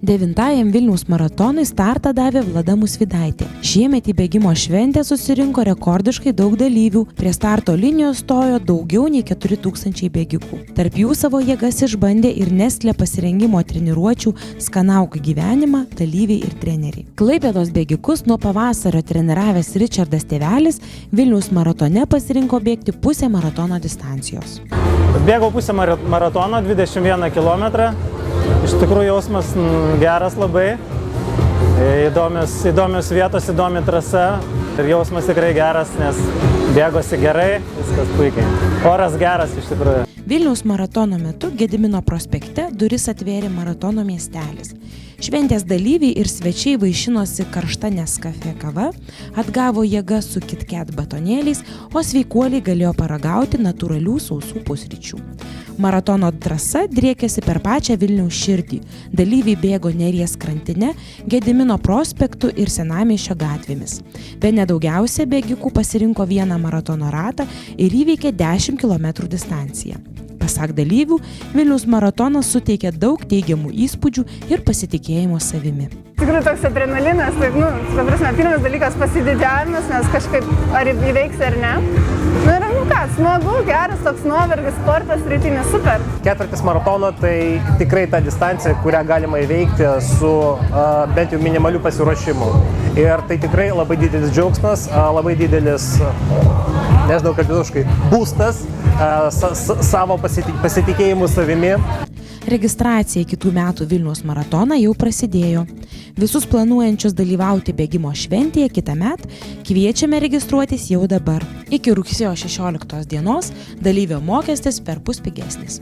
9. Vilniaus maratonui startą davė Vlada Musvydaitė. Šiemet į bėgimo šventę susirinko rekordiškai daug dalyvių. Prie starto linijos stojo daugiau nei 4000 bėgikų. Tarp jų savo jėgas išbandė ir Nestlé pasirengimo treniruočių Skanauk gyvenimą dalyviai ir treneriai. Klaipėdos bėgikus nuo pavasario treniravęs Ričardas Tėvelis Vilniaus maratone pasirinko bėgti pusę maratono distancijos. Bėgau pusę maratono, 21 km. Iš tikrųjų jausmas geras labai, įdomios vietos, įdomi trasa ir jausmas tikrai geras, nes bėgosi gerai, viskas puikiai. Oras geras iš tikrųjų. Vilniaus maratono metu Gedimino prospekte duris atvėrė maratono miestelis. Šventės dalyviai ir svečiai vaišinosi karšta Nescafe kava, atgavo jėgą su KitKat batonėliais, o sveikuoliai galėjo paragauti natūralių sausų pusryčių. Maratono trasa driekėsi per pačią Vilniaus širdį. Dalyviai bėgo Neries krantine, Gedimino prospektu ir Senamiesčio gatvėmis. Bene daugiausia bėgikų pasirinko vieną maratono ratą ir įveikė 10 km distanciją. Pasak dalyvių, Vilniaus maratonas suteikė daug teigiamų įspūdžių ir pasitikėjimo savimi. Tikrai toks adrenalinas, tai, pirmas dalykas pasididžiavimas, nes kažkaip ar įveiks ar ne. Ir smagu, geras toks nuovargis, sportas, rytinis, super. Ketvirtis maratono tai tikrai ta distancija, kurią galima įveikti su bent jau minimaliu pasiruošimu. Ir tai tikrai labai didelis džiaugsmas, labai didelis, nežinau, kad visiškai būstas savo pasitikėjimu savimi. Registracija kitų metų Vilniaus maratoną jau prasidėjo. Visus planuojančius dalyvauti bėgimo šventėje kitąmet kviečiame registruotis jau dabar. Iki rugsėjo 16 dienos dalyvio mokestis perpus pigesnis.